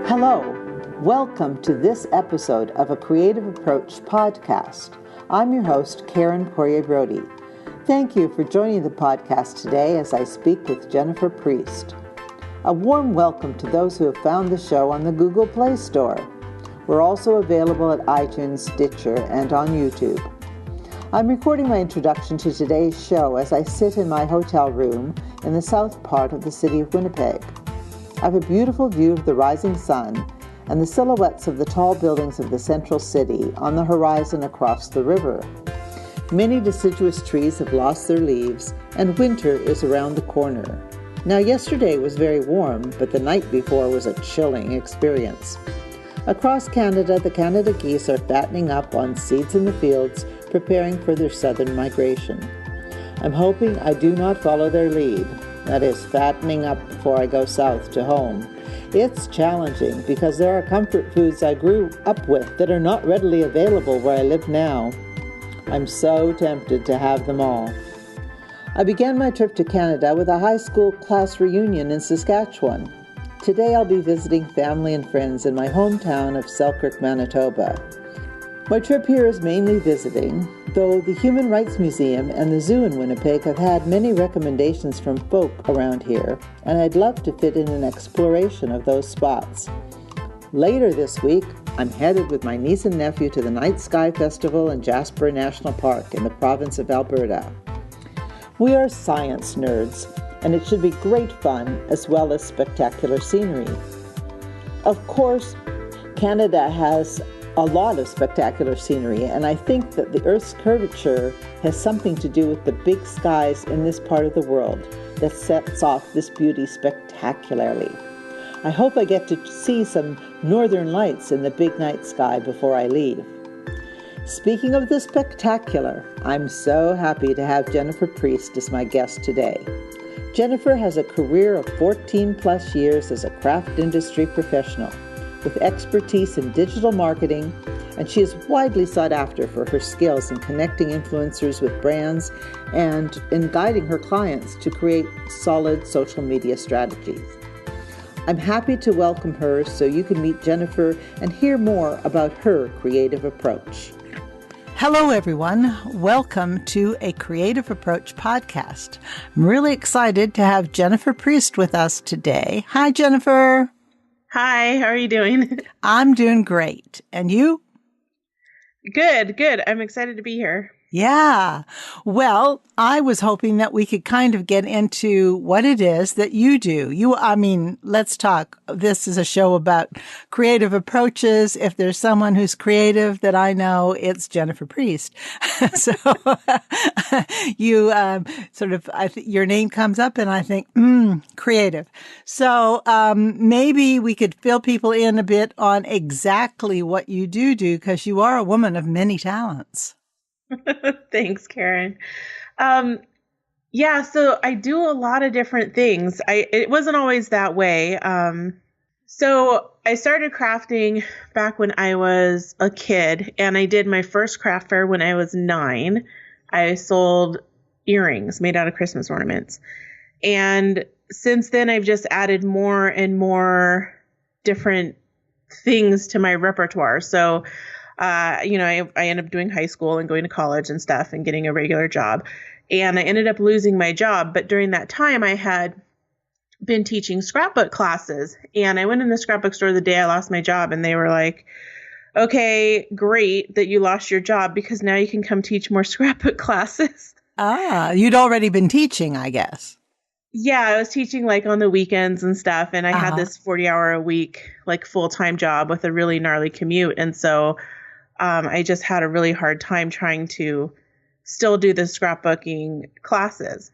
Hello, welcome to this episode of a Creative Approach podcast. I'm your host, Karen Poirier-Brody. Thank you for joining the podcast today as I speak with Jennifer Priest. A warm welcome to those who have found the show on the Google Play Store. We're also available at iTunes, Stitcher, and on YouTube. I'm recording my introduction to today's show as I sit in my hotel room in the south part of the city of Winnipeg. I have a beautiful view of the rising sun and the silhouettes of the tall buildings of the central city on the horizon across the river. Many deciduous trees have lost their leaves, and winter is around the corner. Now, yesterday was very warm, but the night before was a chilling experience. Across Canada, the Canada geese are fattening up on seeds in the fields, preparing for their southern migration. I'm hoping I do not follow their lead. That is, fattening up before I go south to home. It's challenging because there are comfort foods I grew up with that are not readily available where I live now. I'm so tempted to have them all. I began my trip to Canada with a high school class reunion in Saskatchewan. Today I'll be visiting family and friends in my hometown of Selkirk, Manitoba. My trip here is mainly visiting, though the Human Rights Museum and the zoo in Winnipeg have had many recommendations from folk around here, and I'd love to fit in an exploration of those spots. Later this week, I'm headed with my niece and nephew to the Night Sky Festival in Jasper National Park in the province of Alberta. We are science nerds, and it should be great fun as well as spectacular scenery. Of course, Canada has a lot of spectacular scenery, and I think that the Earth's curvature has something to do with the big skies in this part of the world that sets off this beauty spectacularly. I hope I get to see some northern lights in the big night sky before I leave. Speaking of the spectacular, I'm so happy to have Jennifer Priest as my guest today. Jennifer has a career of 14 plus years as a craft industry professional, with expertise in digital marketing, and she is widely sought after for her skills in connecting influencers with brands and in guiding her clients to create solid social media strategies. I'm happy to welcome her so you can meet Jennifer and hear more about her creative approach. Hello, everyone. Welcome to a Creative Approach podcast. I'm really excited to have Jennifer Priest with us today. Hi, Jennifer. Hi, how are you doing? I'm doing great. And you? Good. I'm excited to be here. Yeah. Well, I was hoping that we could kind of get into what it is that you do. Let's talk. This is a show about creative approaches. If there's someone who's creative that I know, it's Jennifer Priest. So you your name comes up and I think, creative. So maybe we could fill people in a bit on exactly what you do because you are a woman of many talents. Thanks, Karen. So I do a lot of different things. It wasn't always that way. So I started crafting back when I was a kid, and I did my first craft fair when I was 9. I sold earrings made out of Christmas ornaments. And since then, I've just added more and more different things to my repertoire. So I ended up doing high school and going to college and stuff and getting a regular job. And I ended up losing my job. But during that time, I had been teaching scrapbook classes. And I went in the scrapbook store the day I lost my job. And they were like, okay, great that you lost your job because now you can come teach more scrapbook classes. Ah, you'd already been teaching, I guess. Yeah, I was teaching like on the weekends and stuff. And I had this 40-hour a week, like full-time job with a really gnarly commute. And so I just had a really hard time trying to still do the scrapbooking classes.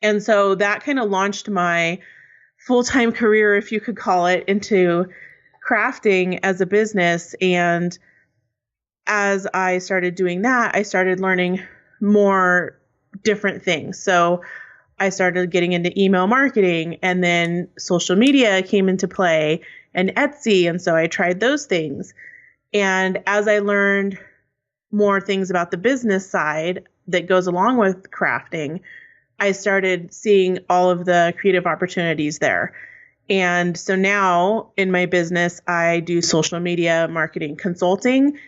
And so that kind of launched my full-time career, if you could call it, into crafting as a business. And as I started doing that, I started learning more different things. So I started getting into email marketing, and then social media came into play and Etsy. And so I tried those things. And as I learned more things about the business side that goes along with crafting, I started seeing all of the creative opportunities there. And so now in my business, I do social media marketing consulting.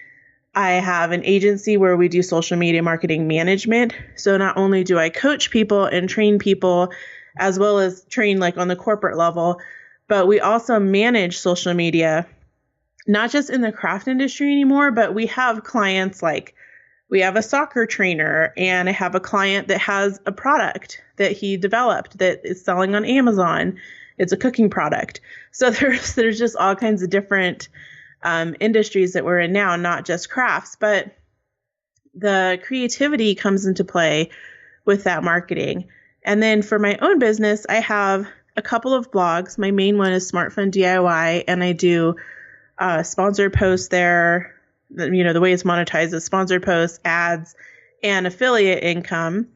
I have an agency where we do social media marketing management. So not only do I coach people and train people, as well as train like on the corporate level, but we also manage social media, not just in the craft industry anymore, but we have clients like we have a soccer trainer, and I have a client that has a product that he developed that is selling on Amazon. It's a cooking product. So there's just all kinds of different industries that we're in now, not just crafts, but the creativity comes into play with that marketing. And then for my own business, I have a couple of blogs. My main one is Smart Fun DIY, and I do sponsored posts there. You know, the way it's monetized is sponsored posts, ads, and affiliate income.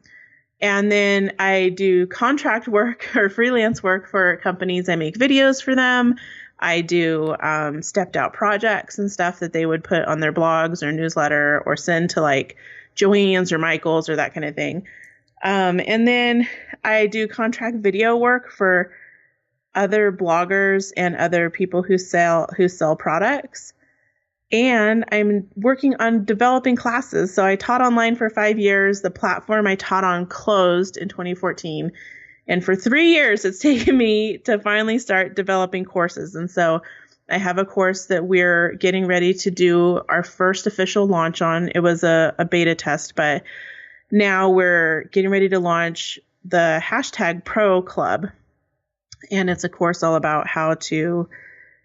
And then I do contract work or freelance work for companies. I make videos for them. I do stepped out projects and stuff that they would put on their blogs or newsletter or send to like Joann's or Michael's or that kind of thing. And then I do contract video work for other bloggers and other people who sell products. And I'm working on developing classes. So I taught online for 5 years. The platform I taught on closed in 2014. And for 3 years, it's taken me to finally start developing courses. And so I have a course that we're getting ready to do our first official launch on. It was a beta test, but now we're getting ready to launch the #Pro Club. And it's a course all about how to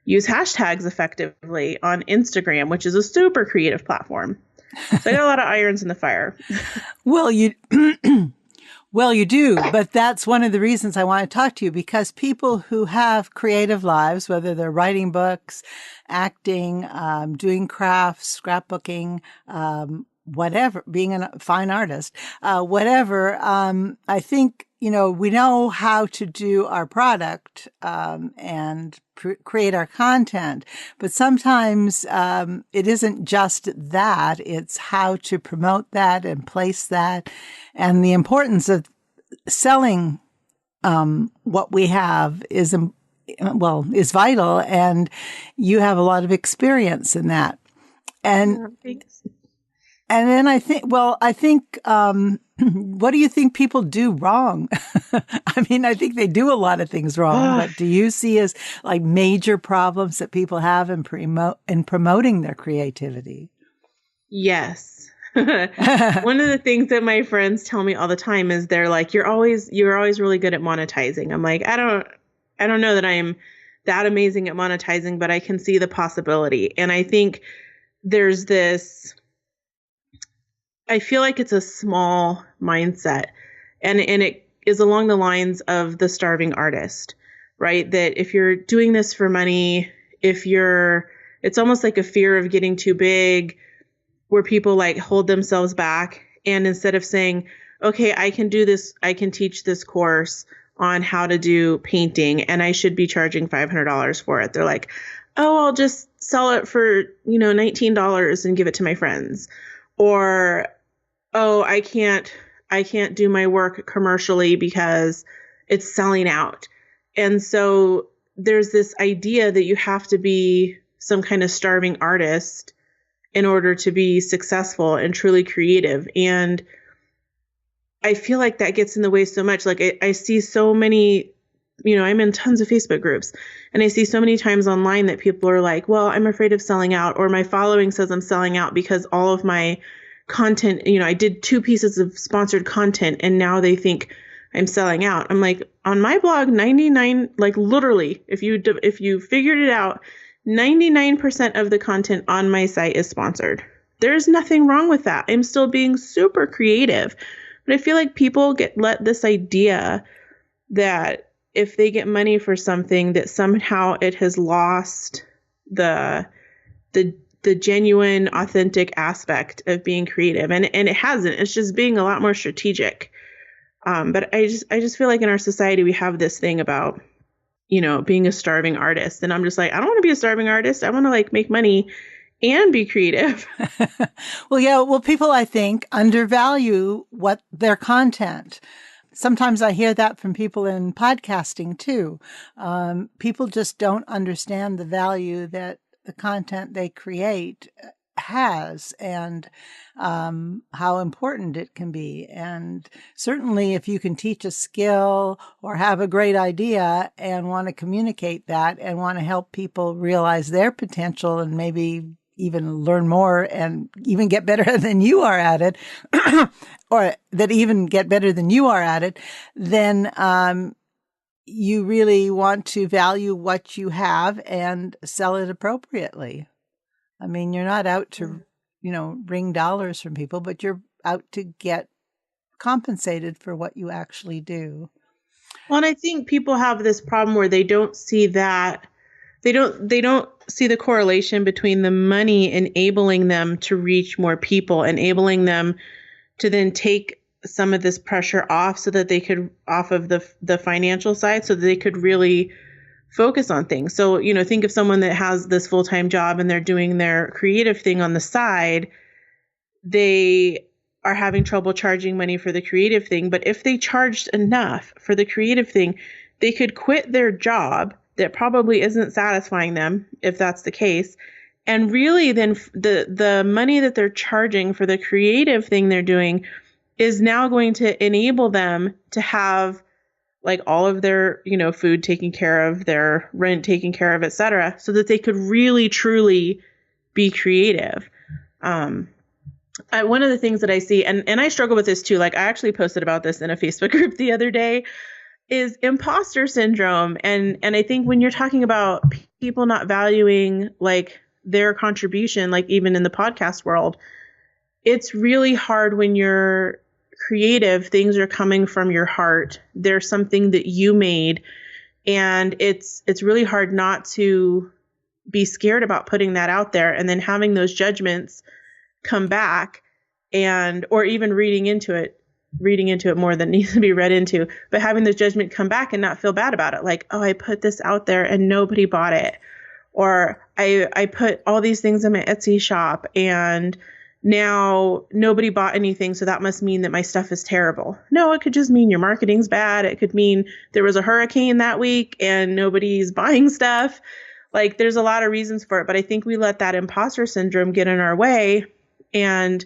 use hashtags effectively on Instagram, which is a super creative platform. So I got a lot of irons in the fire. Well, you do, but that's one of the reasons I want to talk to you, because people who have creative lives, whether they're writing books, acting, doing crafts, scrapbooking, whatever, being a fine artist, whatever, I think, you know, we know how to do our product, and create our content, but sometimes, it isn't just that, it's how to promote that and place that, and the importance of selling, what we have is vital, and you have a lot of experience in that. And, and then I think, what do you think people do wrong? I mean, I think they do a lot of things wrong, but do you see as like major problems that people have in promoting their creativity? Yes. One of the things that my friends tell me all the time is they're like, you're always really good at monetizing. I'm like, I don't know that I'm that amazing at monetizing, but I can see the possibility. And I think there's this, I feel like it's a small mindset, and it is along the lines of the starving artist, right? That if you're doing this for money, it's almost like a fear of getting too big, where people like hold themselves back. And instead of saying, okay, I can do this, I can teach this course on how to do painting, and I should be charging $500 for it. They're like, oh, I'll just sell it for, $19 and give it to my friends. Or, oh, I can't do my work commercially because it's selling out. And so there's this idea that you have to be some kind of starving artist in order to be successful and truly creative. And I feel like that gets in the way so much. Like I see so many, I'm in tons of Facebook groups, and I see so many times online that people are like, well, I'm afraid of selling out, or my following says I'm selling out because all of my content, I did 2 pieces of sponsored content and now they think I'm selling out. I'm like, on my blog, 99, like literally, if you figured it out, 99% of the content on my site is sponsored. There's nothing wrong with that. I'm still being super creative. But I feel like people let this idea that if they get money for something, that somehow it has lost the genuine, authentic aspect of being creative. And it hasn't. It's just being a lot more strategic. But I just feel like in our society, we have this thing about, being a starving artist. And I'm just like, I don't want to be a starving artist. I want to like make money and be creative. Well, yeah. Well, people, I think, undervalue their content. sometimes I hear that from people in podcasting too. People just don't understand the value that the content they create has, and how important it can be. And certainly if you can teach a skill or have a great idea and want to communicate that and want to help people realize their potential and maybe even learn more and even get better than you are at it, or that even get better than you are at it, then you really want to value what you have and sell it appropriately. I mean, you're not out to, wring dollars from people, but you're out to get compensated for what you actually do. Well, and I think people have this problem where they don't see that. They don't see the correlation between the money enabling them to reach more people, enabling them to then take some of this pressure off so that they could, off of the financial side, so that they could really focus on things. So, think of someone that has this full-time job and they're doing their creative thing on the side. They are having trouble charging money for the creative thing. But if they charged enough for the creative thing, they could quit their job that probably isn't satisfying them, if that's the case. And really then the money that they're charging for the creative thing they're doing is now going to enable them to have like all of their, food taken care of, their rent taken care of, et cetera, so that they could really, truly be creative. One of the things that I see, and I struggle with this too, like I actually posted about this in a Facebook group the other day, is imposter syndrome. And I think when you're talking about people not valuing like their contribution, like even in the podcast world, it's really hard when you're creative, things are coming from your heart. There's something that you made, and it's really hard not to be scared about putting that out there and then having those judgments come back, or even reading into it more than needs to be read into, but having those judgments come back and not feel bad about it. Like, oh, I put this out there and nobody bought it. Or I put all these things in my Etsy shop and now nobody bought anything, so that must mean that my stuff is terrible. No, it could just mean your marketing's bad. It could mean there was a hurricane that week and nobody's buying stuff. Like, there's a lot of reasons for it, but I think we let that imposter syndrome get in our way, and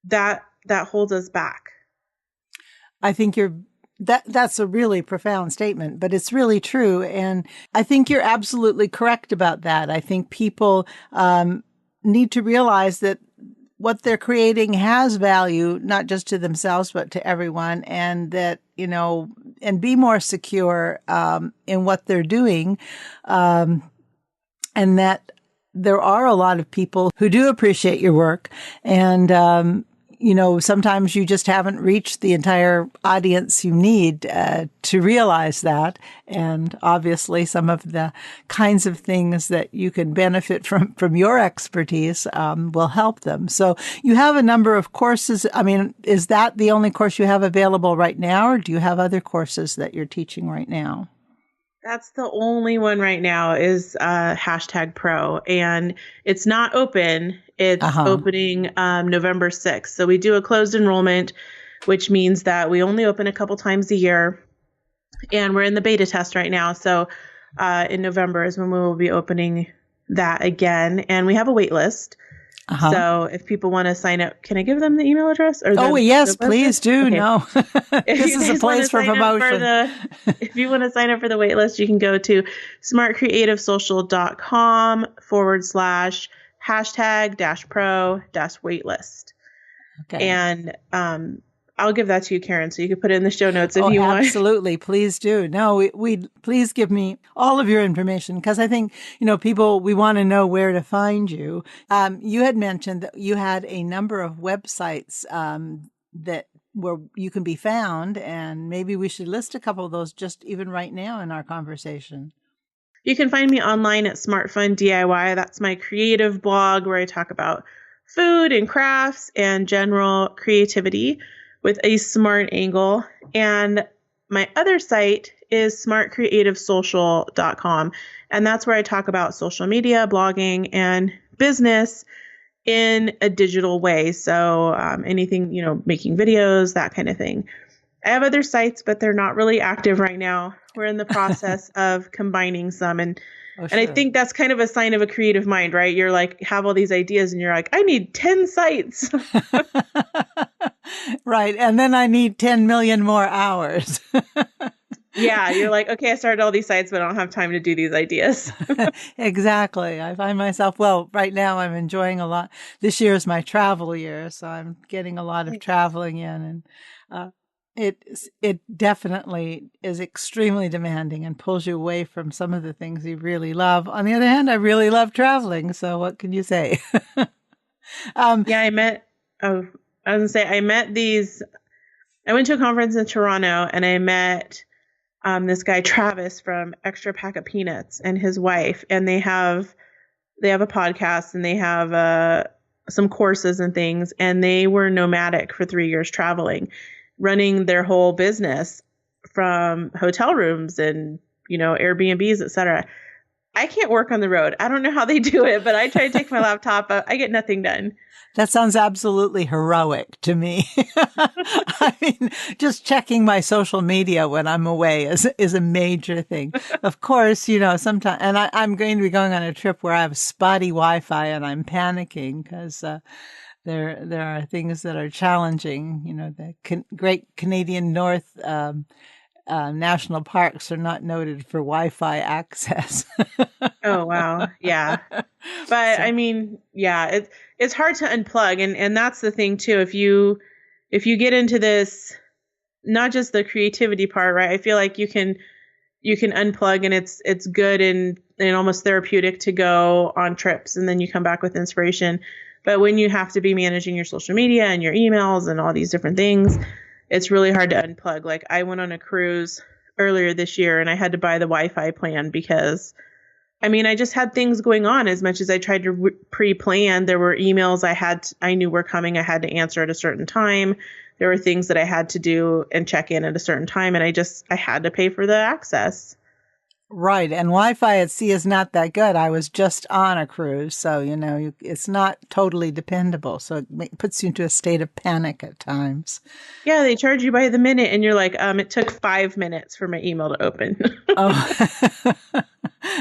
that holds us back. I think that's a really profound statement, but it's really true. And I think you're absolutely correct about that. I think people need to realize that what they're creating has value, not just to themselves, but to everyone, and that, and be more secure in what they're doing. And that there are a lot of people who do appreciate your work. And, sometimes you just haven't reached the entire audience you need to realize that. And obviously some of the kinds of things that you can benefit from your expertise will help them. So you have a number of courses. I mean, is that the only course you have available right now, or do you have other courses that you're teaching right now? That's the only one right now is #pro, and it's not open. It's opening November 6th. So we do a closed enrollment, which means that we only open a couple times a year, and we're in the beta test right now. So in November is when we will be opening that again, and we have a wait list. So if people want to sign up, can I give them the email address? Or yes, please do. Okay. No, this is a place for promotion. If you want to sign up for the wait list, you can go to smartcreativesocial.com/#-pro-waitlist. Okay. And I'll give that to you, Karen, so you can put it in the show notes if you want. Absolutely. Please do. No, we please give me all of your information, because I think, people, we want to know where to find you. You had mentioned that you had a number of websites where you can be found, and maybe we should list a couple of those just even right now in our conversation. You can find me online at Smart Fun DIY. That's my creative blog where I talk about food and crafts and general creativity with a smart angle. And my other site is smartcreativesocial.com. And that's where I talk about social media, blogging, and business in a digital way. So anything, making videos, that kind of thing. I have other sites, but they're not really active right now. We're in the process of combining some. Oh, And I sure. think that's kind of a sign of a creative mind, right? You're like, have all these ideas and you're like, I need 10 sites. Right. And then I need 10 million more hours. Yeah. You're like, okay, I started all these sites, but I don't have time to do these ideas. Exactly. I find myself, well, right now I'm enjoying a lot. This year is my travel year, so I'm getting a lot of Nice. traveling in, and it definitely is extremely demanding and pulls you away from some of the things you really love. On the other hand, I really love traveling, so what can you say? um, Yeah. Oh, I was gonna say, I went to a conference in Toronto and I met this guy, Travis from Extra Pack of Peanuts, and his wife, and they have a podcast and they have some courses and things. And they were nomadic for 3 years traveling, running their whole business from hotel rooms and, Airbnbs, etc. I can't work on the road. I don't know how they do it, but I try to take my laptop. I get nothing done. That sounds absolutely heroic to me. I mean, just checking my social media when I'm away is a major thing. Of course, sometimes, and I'm going to be going on a trip where I have spotty Wi-Fi and I'm panicking because there are things that are challenging. The Great Canadian North national parks are not noted for Wi-Fi access. Oh, wow. Yeah. But So, I mean, yeah, it's hard to unplug. And that's the thing too. If you get into this, not just the creativity part, right? I feel like you can unplug and it's good and almost therapeutic to go on trips and then you come back with inspiration. But when you have to be managing your social media and your emails and all these different things, it's really hard to unplug. Like I went on a cruise earlier this year and I had to buy the Wi-Fi plan because I just had things going on. As much as I tried to pre-plan, there were emails I knew were coming. I had to answer at a certain time. There were things that I had to do and check in at a certain time. And I had to pay for the access. right. And Wi-Fi at sea is not that good. I was just on a cruise, so, it's not totally dependable. So it puts you into a state of panic at times. Yeah, they charge you by the minute and you're like, it took 5 minutes for my email to open. Oh,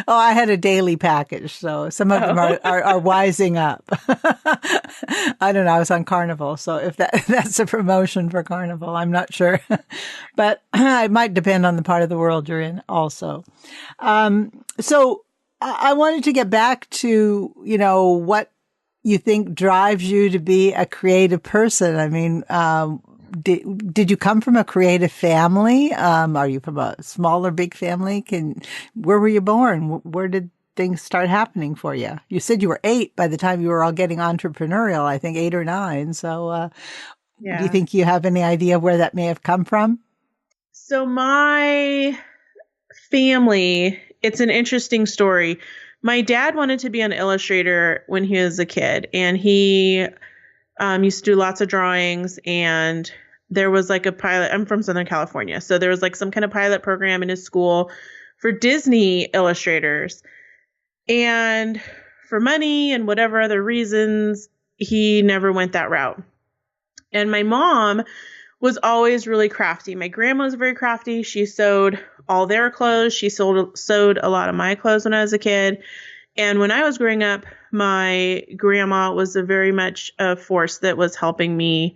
oh, I had a daily package, so some of them Oh. are wising up. I don't know. I was on Carnival, so if that's a promotion for Carnival, I'm not sure, but it might depend on the part of the world you're in, also. So I wanted to get back to what you think drives you to be a creative person. I mean, did you come from a creative family? Are you from a small or big family? Where were you born? Where did things start happening for you? You said you were 8 by the time you were all getting entrepreneurial, I think 8 or 9. So, do you Yeah. think you have any idea where that may have come from? So my family, it's an interesting story. My dad wanted to be an illustrator when he was a kid, and he used to do lots of drawings. And there was like a pilot. I'm from Southern California, so there was like some kind of pilot program in his school for Disney illustrators. And for money and whatever other reasons, he never went that route. And my mom was always really crafty. My grandma was very crafty. She sewed all their clothes. She sewed a lot of my clothes when I was a kid. And when I was growing up, my grandma was very much a force that was helping me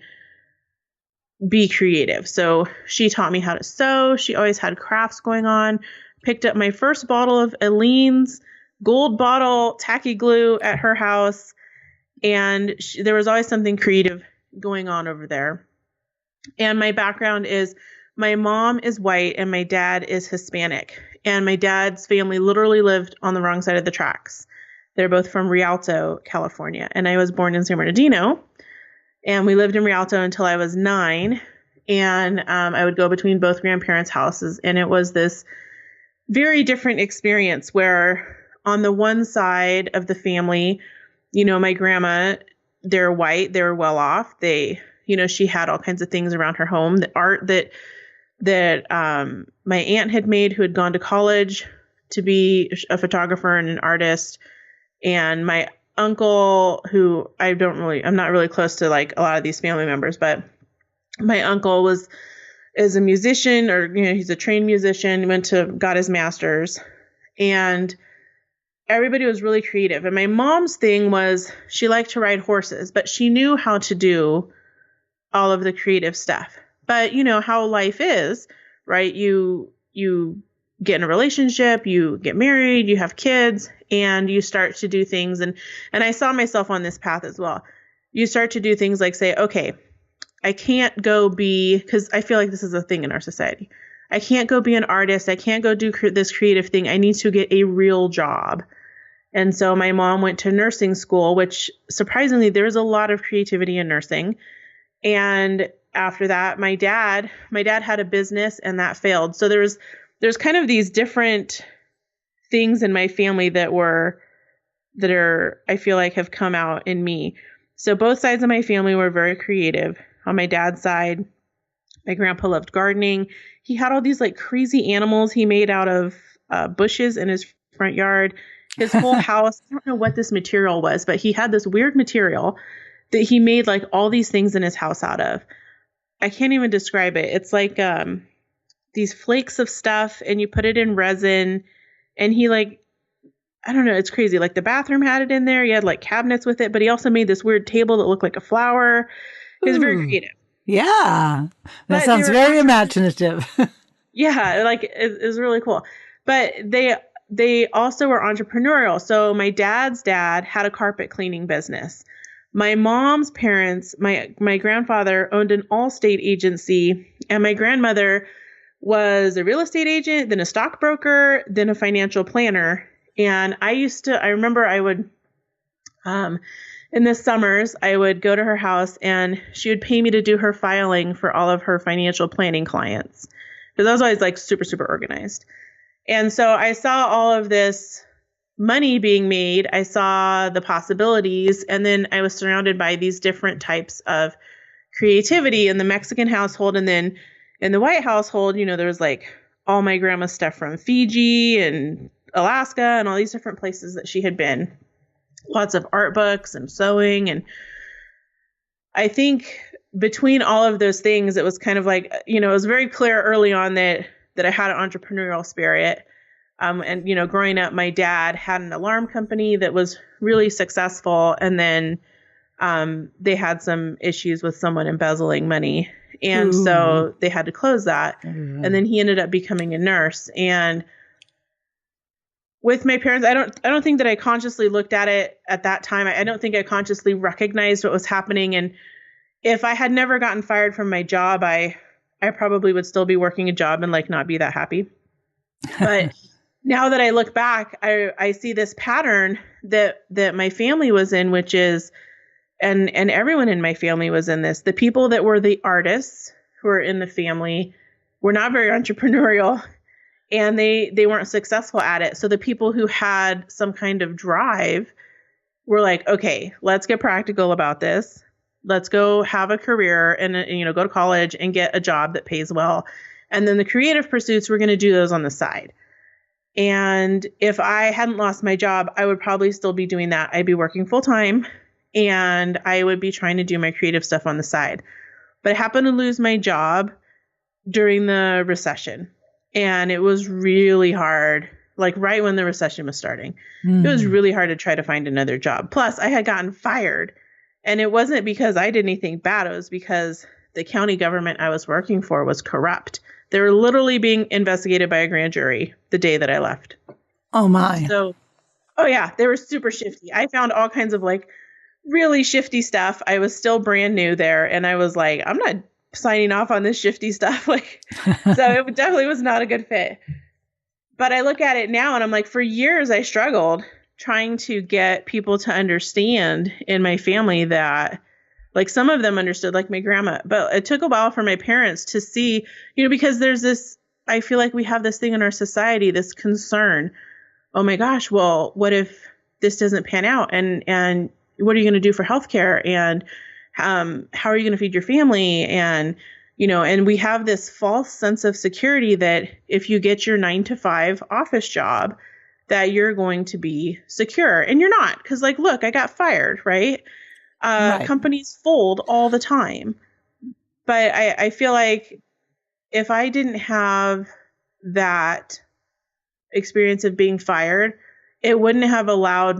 be creative. So she taught me how to sew. She always had crafts going on. Picked up my first bottle of Aleene's gold bottle tacky glue at her house. And there was always something creative going on over there. And my background is my mom is white and my dad is Hispanic. And my dad's family literally lived on the wrong side of the tracks. They're both from Rialto, California. And I was born in San Bernardino. And we lived in Rialto until I was 9. And I would go between both grandparents' houses. And it was this very different experience where on the one side of the family, my grandma, they're white, they were well off. She had all kinds of things around her home, the art that my aunt had made, who had gone to college to be a photographer and an artist. And my uncle, who I'm not really close to like a lot of these family members, but my uncle was is a musician, or, he's a trained musician, got his master's, and everybody was really creative. And my mom's thing was she liked to ride horses, but she knew how to do all of the creative stuff. But you know how life is, right? You get in a relationship, you get married, you have kids, and you start to do things. And I saw myself on this path as well. You start to do things like say, okay, I can't go because I feel like this is a thing in our society. I can't go be an artist. I can't go do this creative thing. I need to get a real job. And so my mom went to nursing school, which surprisingly, there's a lot of creativity in nursing. And after that, my dad had a business and that failed. So there's kind of these different things in my family that are, I feel like, have come out in me. So both sides of my family were very creative. On my dad's side, my grandpa loved gardening. He had all these like crazy animals he made out of bushes in his front yard. His whole house, I don't know what this material was, but he had this weird material that he made like all these things in his house out of. I can't even describe it. It's like these flakes of stuff, and you put it in resin, and he like, I don't know, it's crazy. Like the bathroom had it in there. He had like cabinets with it, but he also made this weird table that looked like a flower. He was very creative. Yeah. That sounds very imaginative. Yeah, like it was really cool. But they also were entrepreneurial. So my dad's dad had a carpet cleaning business. My mom's parents, my grandfather owned an Allstate agency, and my grandmother was a real estate agent, then a stockbroker, then a financial planner. And I remember I would, in the summers, I would go to her house and she would pay me to do her filing for all of her financial planning clients. Because I was always like super, super organized. And so I saw all of this money being made. I saw the possibilities. And then I was surrounded by these different types of creativity in the Mexican household. And then in the white household, there was like all my grandma's stuff from Fiji and Alaska and all these different places that she had been. Lots of art books and sewing. And I think between all of those things, it was kind of like, it was very clear early on that I had an entrepreneurial spirit. And, growing up, my dad had an alarm company that was really successful. And then they had some issues with someone embezzling money. And so they had to close that. And then he ended up becoming a nurse. And with my parents, I don't think that I consciously looked at it at that time. I don't think I consciously recognized what was happening. And if I had never gotten fired from my job, I probably would still be working a job and like not be that happy. But now that I look back, I see this pattern that my family was in, which is, and everyone in my family was in this. The people that were the artists who were in the family were not very entrepreneurial, and they weren't successful at it. So the people who had some kind of drive were like, okay, let's get practical about this. Let's go have a career and go to college and get a job that pays well. And then the creative pursuits, we're going to do those on the side. And if I hadn't lost my job, I would probably still be doing that. I'd be working full time and I would be trying to do my creative stuff on the side. But I happened to lose my job during the recession. And it was really hard, like right when the recession was starting. It was really hard to try to find another job. Plus, I had gotten fired. And it wasn't because I did anything bad. It was because the county government I was working for was corrupt. They were literally being investigated by a grand jury the day that I left. Oh, my. So, oh, yeah, they were super shifty. I found all kinds of like really shifty stuff. I was still brand new there. And I was like, I'm not signing off on this shifty stuff. Like, so it definitely was not a good fit. But I look at it now and I'm like, for years I struggled trying to get people to understand in my family that, like, some of them understood, like my grandma, but it took a while for my parents to see, because there's this, I feel like we have this thing in our society, this concern. Oh my gosh, well, what if this doesn't pan out? And what are you going to do for healthcare? And how are you going to feed your family? And, and we have this false sense of security that if you get your 9-to-5 office job, that you're going to be secure. And you're not, because like, look, I got fired, right? Right. Companies fold all the time. But I feel like if I didn't have that experience of being fired, it wouldn't have allowed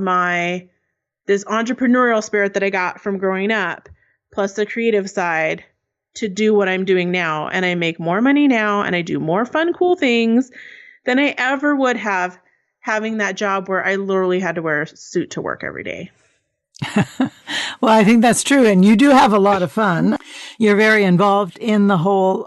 this entrepreneurial spirit that I got from growing up, plus the creative side, to do what I'm doing now. And I make more money now and I do more fun, cool things than I ever would have having that job where I literally had to wear a suit to work every day. Well, I think that's true. And you do have a lot of fun. You're very involved in the whole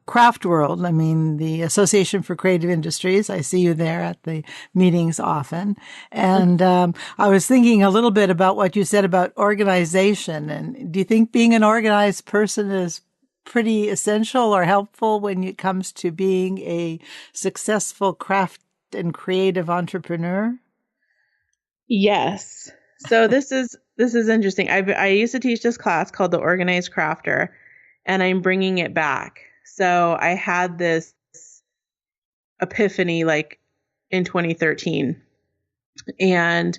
craft world. I mean, the Association for Creative Industries, I see you there at the meetings often. And I was thinking a little bit about what you said about organization. And do you think being an organized person is pretty essential or helpful when it comes to being a successful craft and creative entrepreneur? Yes. So this is interesting. I used to teach this class called the Organized Crafter, and I'm bringing it back. So I had this epiphany like in 2013, and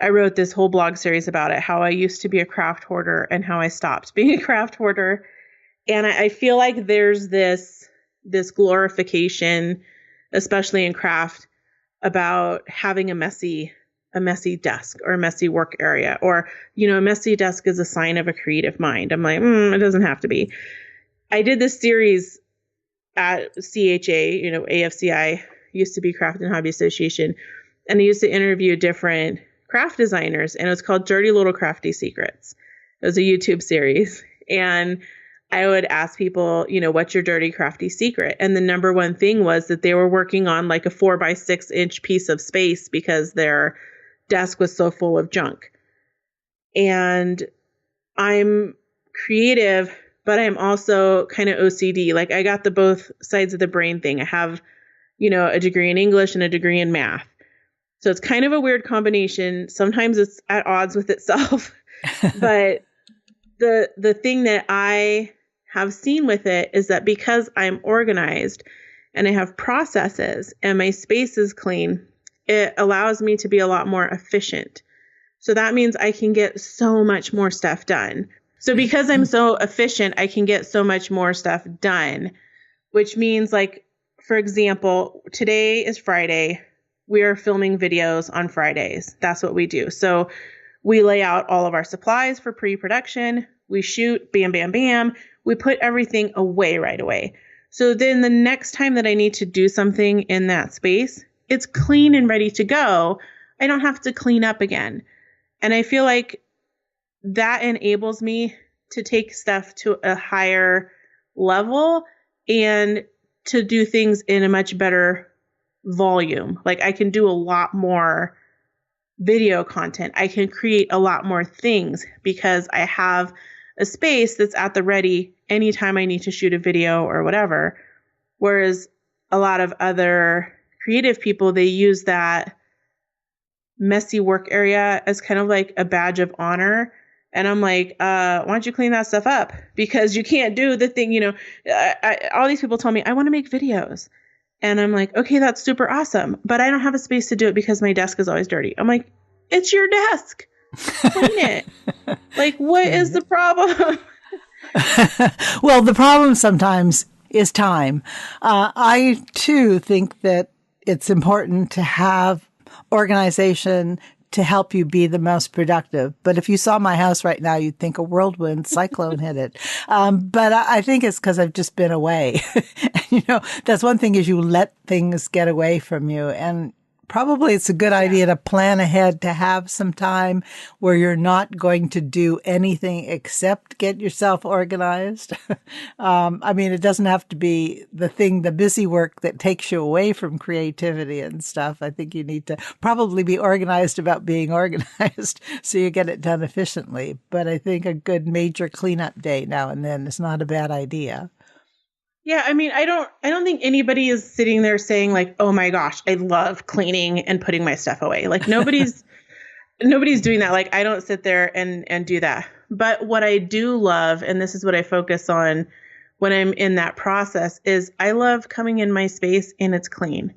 I wrote this whole blog series about it, how I used to be a craft hoarder and how I stopped being a craft hoarder. And I feel like there's this glorification, especially in craft, about having a messy desk or a messy work area, or, a messy desk is a sign of a creative mind. I'm like, it doesn't have to be. I did this series at CHA, AFCI used to be Craft and Hobby Association. And I used to interview different craft designers, and it was called Dirty Little Crafty Secrets. It was a YouTube series. And I would ask people, what's your dirty crafty secret? And the number one thing was that they were working on like a 4x6-inch piece of space because their desk was so full of junk. And I'm creative, but I'm also kind of OCD. Like I got the both sides of the brain thing. I have, a degree in English and a degree in math. So it's kind of a weird combination. Sometimes it's at odds with itself. But the thing that I have seen with it is that because I'm organized and I have processes and my space is clean, it allows me to be a lot more efficient. So that means I can get so much more stuff done. So because I'm so efficient, I can get so much more stuff done, which means, like, for example, today is Friday. We are filming videos on Fridays. That's what we do. So we lay out all of our supplies for pre-production. We shoot, bam, bam, bam. We put everything away right away. So then the next time that I need to do something in that space, it's clean and ready to go. I don't have to clean up again. And I feel like that enables me to take stuff to a higher level and to do things in a much better volume. Like I can do a lot more video content. I can create a lot more things because I have a space that's at the ready anytime I need to shoot a video or whatever. Whereas a lot of other creative people, they use that messy work area as kind of like a badge of honor. And I'm like, why don't you clean that stuff up? Because you can't do the thing, all these people tell me, I want to make videos. And I'm like, okay, that's super awesome. But I don't have a space to do it because my desk is always dirty. I'm like, it's your desk. Clean it. Like, what is the problem? Well, the problem sometimes is time. I, too, think that it's important to have organization to help you be the most productive. But if you saw my house right now, you'd think a whirlwind cyclone hit it. But I think it's because I've just been away. That's one thing is you let things get away from you. And probably it's a good idea to plan ahead, to have some time where you're not going to do anything except get yourself organized. It doesn't have to be the busy work that takes you away from creativity and stuff. I think you need to probably be organized about being organized so you get it done efficiently. But I think a good major cleanup day now and then is not a bad idea. Yeah, I don't think anybody is sitting there saying like, oh my gosh, I love cleaning and putting my stuff away. Like nobody's doing that. Like I don't sit there and do that. But what I do love, and this is what I focus on when I'm in that process, is I love coming in my space and it's clean.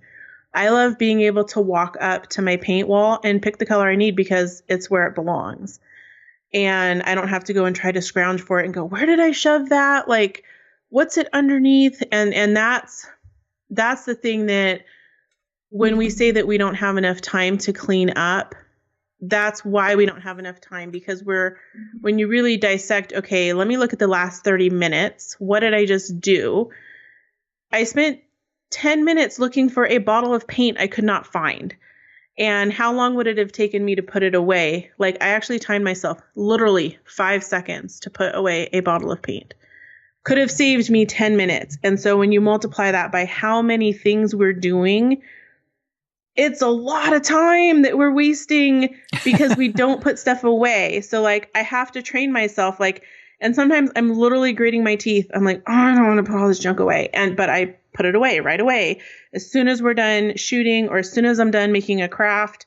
I love being able to walk up to my paint wall and pick the color I need because it's where it belongs. And I don't have to go and try to scrounge for it and go, where did I shove that? Like, what's it underneath? And that's the thing that when we say that we don't have enough time to clean up, that's why we don't have enough time, because when you really dissect, okay, let me look at the last 30 minutes. What did I just do? I spent 10 minutes looking for a bottle of paint I could not find. And how long would it have taken me to put it away? Like, I actually timed myself literally 5 seconds to put away a bottle of paint. Could have saved me 10 minutes. And so when you multiply that by how many things we're doing, it's a lot of time that we're wasting because we don't put stuff away. So like, I have to train myself, like, and sometimes I'm literally gritting my teeth. I'm like, oh, I don't want to put all this junk away. But I put it away right away. As soon as we're done shooting, or as soon as I'm done making a craft,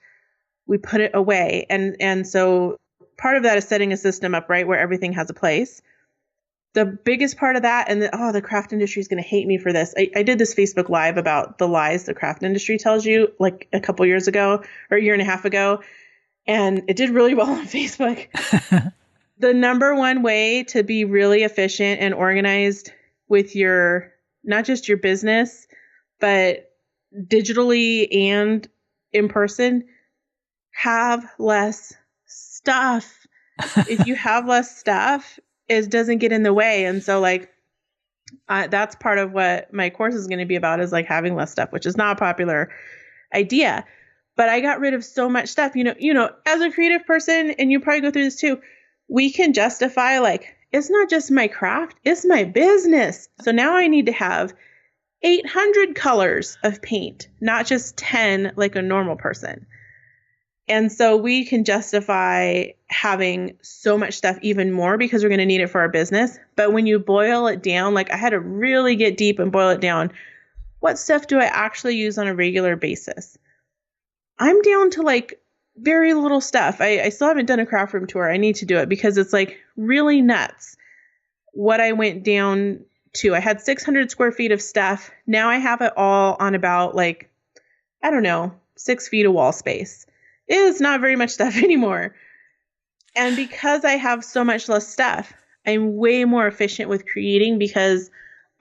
we put it away. And so part of that is setting a system up, right, where everything has a place. The biggest part of that, and the craft industry is going to hate me for this. I did this Facebook Live about the lies the craft industry tells you, like a couple years ago or a year and a half ago. And it did really well on Facebook. The number one way to be really efficient and organized with your, not just your business, but digitally and in person, have less stuff. If you have less stuff, it doesn't get in the way. And so like, that's part of what my course is going to be about, is like having less stuff, which is not a popular idea. But I got rid of so much stuff, you know, as a creative person, and you probably go through this too, we can justify like, it's not just my craft, it's my business. So now I need to have 800 colors of paint, not just 10 like a normal person. And so we can justify having so much stuff even more because we're going to need it for our business. But when you boil it down, like I had to really get deep and boil it down. What stuff do I actually use on a regular basis? I'm down to like very little stuff. I still haven't done a craft room tour. I need to do it because it's like really nuts what I went down to. I had 600 square feet of stuff. Now I have it all on about like, I don't know, 6 feet of wall space. It is not very much stuff anymore. And because I have so much less stuff, I'm way more efficient with creating because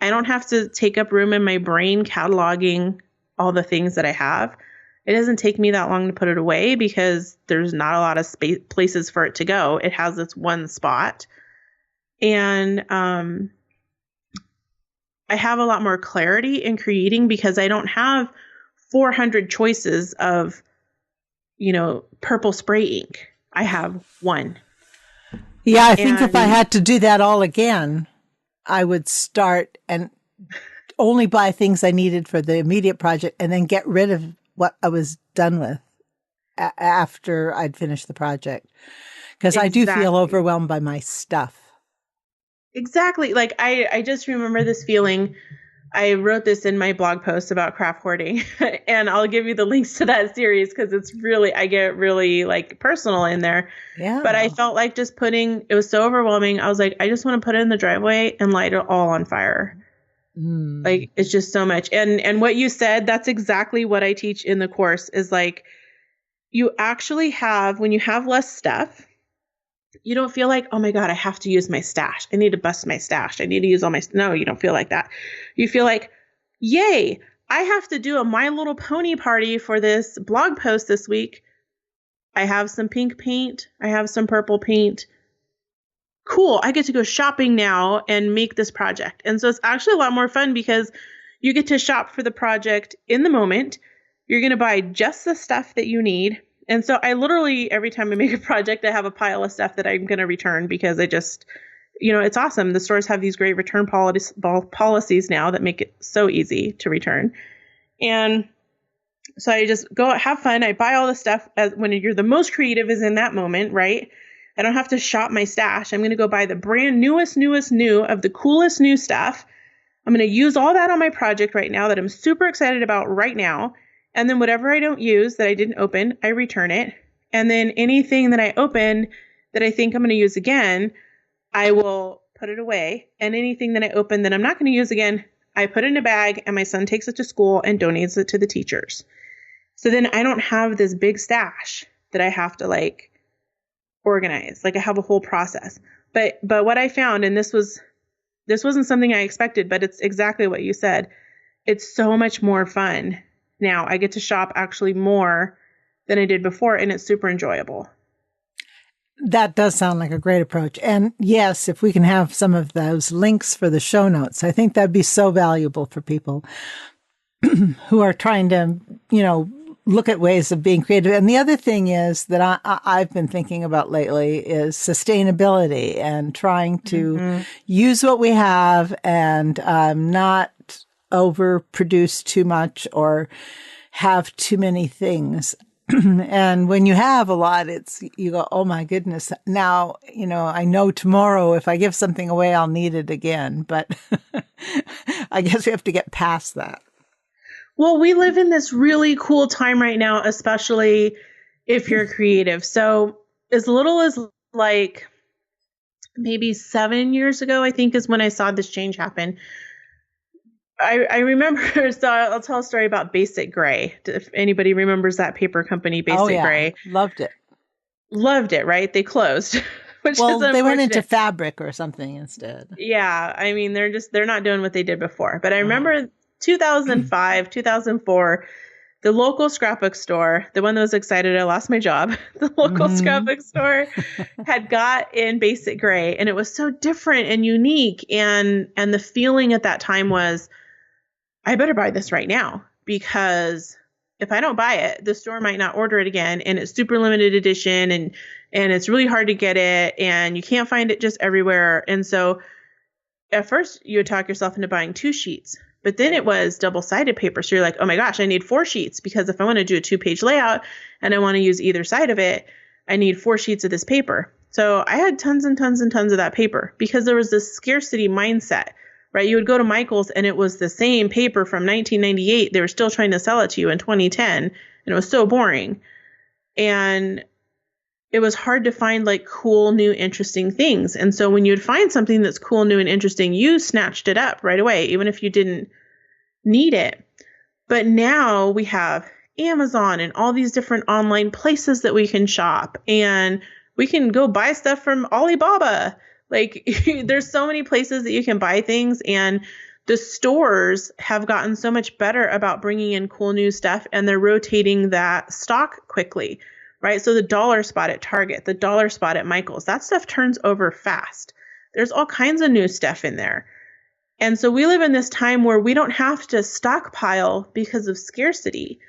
I don't have to take up room in my brain cataloging all the things that I have. It doesn't take me that long to put it away because there's not a lot of places for it to go. It has this one spot. And I have a lot more clarity in creating because I don't have 400 choices of, you know, purple spray ink. I have one. Yeah, I think if I had to do that all again, I would start and only buy things I needed for the immediate project and then get rid of what I was done with after I'd finished the project. Because I do feel overwhelmed by my stuff. Exactly. Like I just remember this feeling. I wrote this in my blog post about craft hoarding, and I'll give you the links to that series because it's really, I get really like personal in there. Yeah. But I felt like just it was so overwhelming. I was like, I just want to put it in the driveway and light it all on fire. Like, it's just so much. And what you said, that's exactly what I teach in the course is like, you actually have, when you have less stuff, you don't feel like, oh my God, I have to use my stash. I need to bust my stash. I need to use all my, no, you don't feel like that. You feel like, yay, I have to do a My Little Pony party for this blog post this week. I have some pink paint. I have some purple paint. Cool. I get to go shopping now and make this project. And so it's actually a lot more fun because you get to shop for the project in the moment. You're going to buy just the stuff that you need. And so I literally, every time I make a project, I have a pile of stuff that I'm going to return because I just, you know, it's awesome. The stores have these great return policies now that make it so easy to return. And so I just go have fun. I buy all the stuff when you're the most creative is in that moment, right? I don't have to shop my stash. I'm going to go buy the brand newest new of the coolest new stuff. I'm going to use all that on my project right now that I'm super excited about right now. And then whatever I don't use that I didn't open, I return it. And then anything that I open that I think I'm going to use again, I will put it away. And anything that I open that I'm not going to use again, I put it in a bag and my son takes it to school and donates it to the teachers. So then I don't have this big stash that I have to like organize. Like I have a whole process. But what I found, and this was this wasn't something I expected, but it's exactly what you said. It's so much more fun now. I get to shop actually more than I did before, and it's super enjoyable. That does sound like a great approach. And yes, if we can have some of those links for the show notes, I think that'd be so valuable for people who are trying to, look at ways of being creative. And the other thing is that I've been thinking about lately is sustainability and trying to use what we have and not overproduce too much or have too many things. And when you have a lot, you go, oh my goodness. Now, I know tomorrow if I give something away, I'll need it again. But I guess we have to get past that. Well, we live in this really cool time right now, especially if you're creative. So as little as like maybe 7 years ago, I think is when I saw this change happen. I remember, so I'll tell a story about Basic Gray. If anybody remembers that paper company, Basic Gray. Loved it. Loved it, right? They closed. Well, they went into fabric or something instead. Yeah. I mean, they're not doing what they did before. But I remember 2005, 2004, the local scrapbook store, the one that was excited I lost my job, the local scrapbook store had got in Basic Gray, and it was so different and unique. And the feeling at that time was, I better buy this right now, because if I don't buy it, the store might not order it again. And it's super limited edition and it's really hard to get it, and you can't find it just everywhere. And so at first you would talk yourself into buying 2 sheets, but then it was double-sided paper. So you're like, oh my gosh, I need 4 sheets, because if I want to do a 2-page layout and I want to use either side of it, I need 4 sheets of this paper. So I had tons and tons and tons of that paper because there was this scarcity mindset, right? You would go to Michael's and it was the same paper from 1998. They were still trying to sell it to you in 2010, and it was so boring. And it was hard to find like cool, new, interesting things. And so when you'd find something that's cool, new, and interesting, you snatched it up right away, even if you didn't need it. But now we have Amazon and all these different online places that we can shop, and we can go buy stuff from Alibaba. Like there's so many places that you can buy things, and the stores have gotten so much better about bringing in cool new stuff, and they're rotating that stock quickly. Right? So the dollar spot at Target, the dollar spot at Michael's, that stuff turns over fast. There's all kinds of new stuff in there. And so we live in this time where we don't have to stockpile because of scarcity.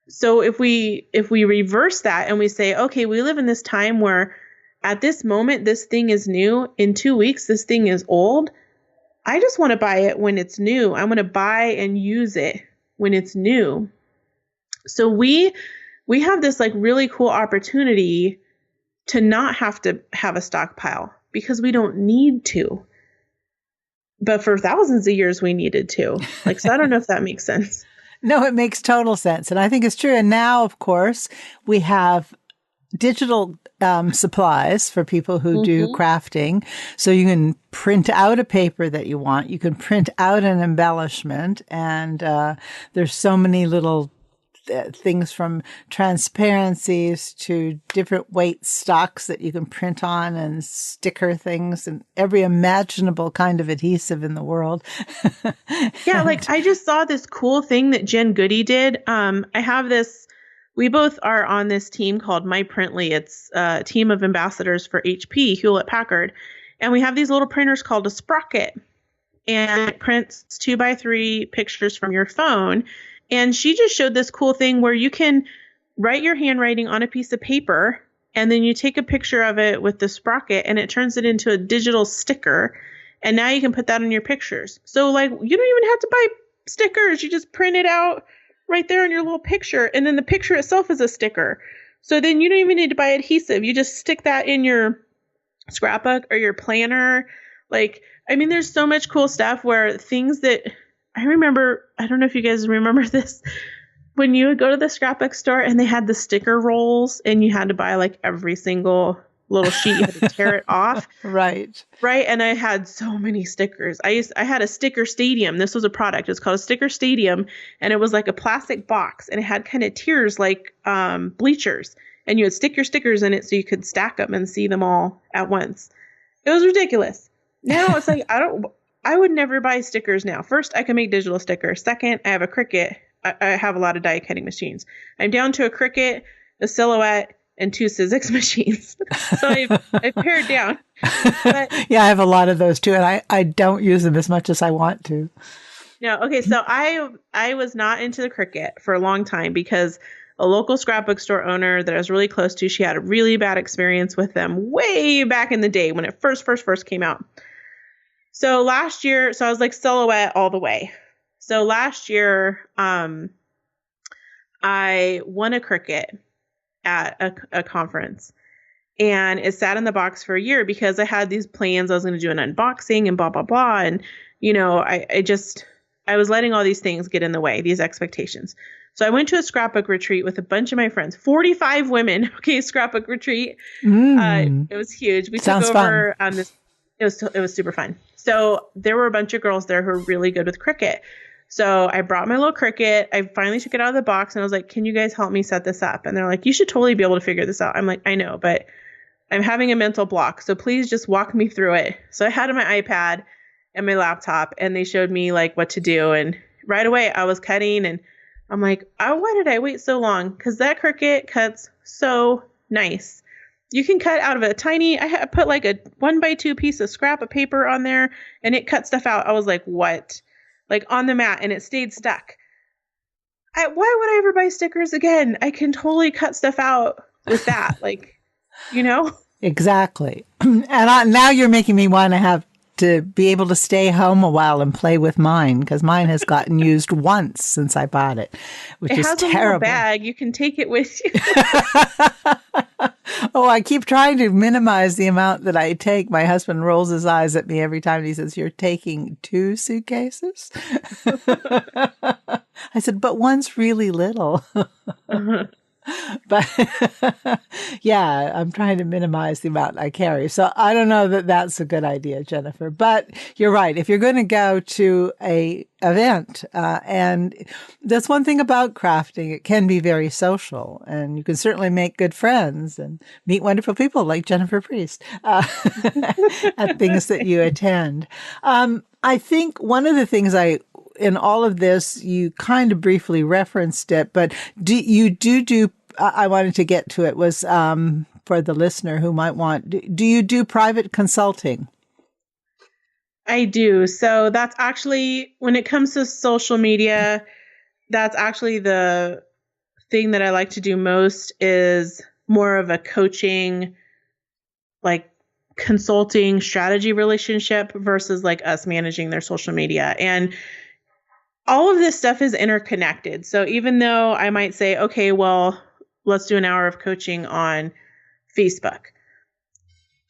So if we reverse that and we say, okay, we live in this time where at this moment, this thing is new. In 2 weeks, this thing is old. I just want to buy it when it's new. I want to buy and use it when it's new. So we have this like really cool opportunity to not have to have a stockpile because we don't need to. But for thousands of years, we needed to. Like, so I don't know if that makes sense. No, it makes total sense. And I think it's true. And now, of course, we have digital supplies for people who do crafting. So you can print out a paper that you want. You can print out an embellishment. And there's so many little things from transparencies to different weight stocks that you can print on and sticker things and every imaginable kind of adhesive in the world. Yeah, like I just saw this cool thing that Jen Goody did. I have this, we both are on this team called My Printly. It's a team of ambassadors for HP, Hewlett Packard. And we have these little printers called a Sprocket. And it prints 2x3 pictures from your phone. And she just showed this cool thing where you can write your handwriting on a piece of paper, and then you take a picture of it with the Sprocket, and it turns it into a digital sticker. And now you can put that on your pictures. So like, you don't even have to buy stickers. You just print it out right there on your little picture. And then the picture itself is a sticker. So then you don't even need to buy adhesive. You just stick that in your scrapbook or your planner. Like, I mean, there's so much cool stuff where things that I remember, I don't know if you guys remember this, when you would go to the scrapbook store and they had the sticker rolls and you had to buy like every single little sheet, you had to tear it off. Right. Right. And I had so many stickers. I had a sticker stadium. This was a product. It's called a sticker stadium. And it was like a plastic box and it had kind of tiers like bleachers. And you would stick your stickers in it so you could stack them and see them all at once. It was ridiculous. Now it's like, I would never buy stickers now. First, I can make digital stickers. Second, I have a Cricut. I have a lot of die cutting machines. I'm down to a Cricut, a Silhouette, and 2 Sizzix machines. So I've pared down. But yeah, I have a lot of those too, and I don't use them as much as I want to. no, okay, so I was not into the Cricut for a long time because a local scrapbook store owner that I was really close to, she had a really bad experience with them way back in the day when it first came out. So last year, so I was like Silhouette all the way. So last year, I won a Cricut at a conference, and it sat in the box for a year because I had these plans. I was going to do an unboxing and blah, blah, blah. And, you know, I was letting all these things get in the way, these expectations. So I went to a scrapbook retreat with a bunch of my friends, 45 women. Okay. Scrapbook retreat. It was huge. We Sounds took over on this. It was super fun. So there were a bunch of girls there who were really good with Cricut. So I brought my little Cricut. I finally took it out of the box and I was like, can you guys help me set this up? And they're like, you should totally be able to figure this out. I'm like, I know, but I'm having a mental block. So please just walk me through it. So I had my iPad and my laptop and they showed me like what to do. And right away I was cutting and I'm like, oh, why did I wait so long? Because that Cricut cuts so nice. You can cut out of a tiny, I put like a 1x2 piece of scrap of paper on there and it cut stuff out. I was like, what? Like on the mat and it stayed stuck. Why would I ever buy stickers again? I can totally cut stuff out with that. Like, you know? Exactly. And now you're making me want to have to be able to stay home a while and play with mine because mine has gotten used once since I bought it, which is terrible. It has a little bag. You can take it with you. Oh, I keep trying to minimize the amount that I take. My husband rolls his eyes at me every time. He says, "You're taking 2 suitcases?" I said, "But one's really little." Uh-huh. But yeah, I'm trying to minimize the amount I carry. So I don't know that that's a good idea, Jennifer. But you're right. If you're going to go to a event, and that's one thing about crafting, it can be very social, and you can certainly make good friends and meet wonderful people like Jennifer Priest at things that you attend. I think one of the things in all of this, you kind of briefly referenced it, but I wanted to get to it was, for the listener who might want, do you do private consulting? I do. So that's actually, when it comes to social media, that's actually the thing that I like to do most is more of a coaching, like consulting strategy relationship versus like us managing their social media. And all of this stuff is interconnected. So even though I might say, okay, well, let's do an hour of coaching on Facebook,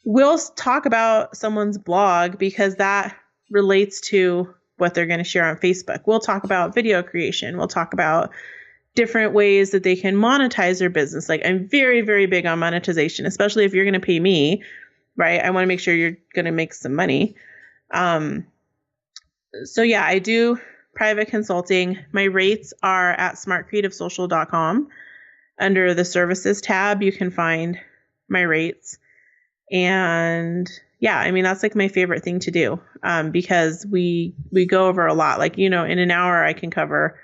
we'll talk about someone's blog because that relates to what they're going to share on Facebook. We'll talk about video creation. We'll talk about different ways that they can monetize their business. Like I'm very, very big on monetization, especially if you're going to pay me, right? I want to make sure you're going to make some money. So yeah, I do private consulting. My rates are at smartcreativesocial.com. Under the services tab, you can find my rates. And yeah, I mean, that's like my favorite thing to do, because we go over a lot. Like, you know, in an hour, I can cover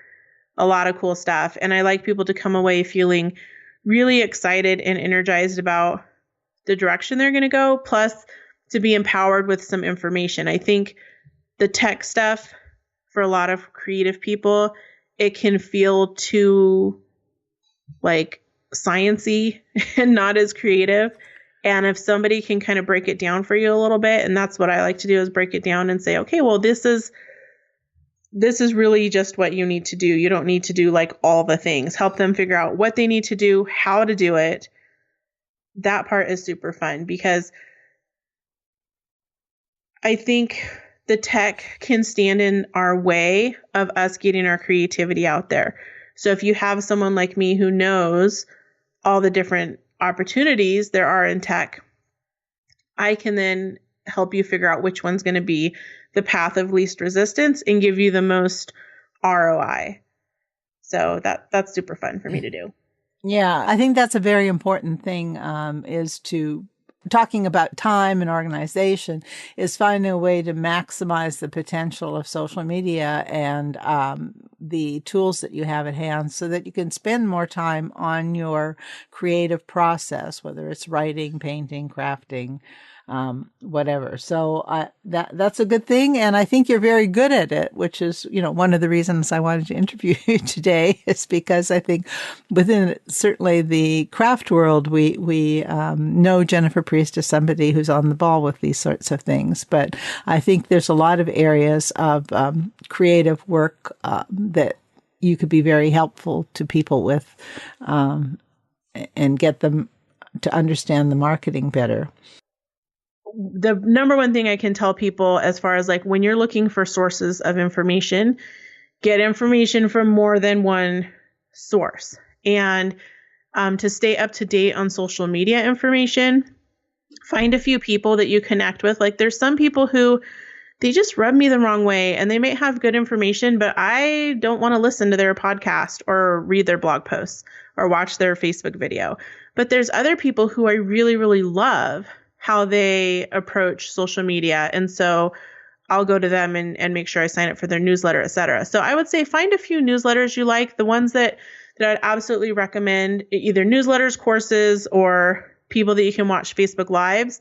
a lot of cool stuff. And I like people to come away feeling really excited and energized about the direction they're going to go, plus to be empowered with some information. I think the tech stuff for a lot of creative people, it can feel too like sciencey and not as creative. And if somebody can kind of break it down for you a little bit, and that's what I like to do is break it down and say, okay, well, this is really just what you need to do. You don't need to do like all the things. Help them figure out what they need to do, how to do it. That part is super fun because I think the tech can stand in our way of us getting our creativity out there. So if you have someone like me who knows all the different opportunities there are in tech, I can then help you figure out which one's going to be the path of least resistance and give you the most ROI. So that's super fun for me to do. Yeah, I think that's a very important thing, is to talking about time and organization, is finding a way to maximize the potential of social media and the tools that you have at hand so that you can spend more time on your creative process, whether it's writing, painting, crafting, whatever. So that's a good thing. And I think you're very good at it, which is, one of the reasons I wanted to interview you today is because I think within certainly the craft world, we know Jennifer Priest as somebody who's on the ball with these sorts of things. But I think there's a lot of areas of creative work that you could be very helpful to people with and get them to understand the marketing better. The number one thing I can tell people as far as like when you're looking for sources of information, get information from more than one source. And to stay up to date on social media information, find a few people that you connect with. Like there's some people who they just rub me the wrong way and they may have good information, but I don't want to listen to their podcast or read their blog posts or watch their Facebook video. But there's other people who I really, really love how they approach social media. And so I'll go to them and make sure I sign up for their newsletter, et cetera. So I would say find a few newsletters you like, the ones that I'd absolutely recommend, either newsletters, courses, or people that you can watch Facebook Lives.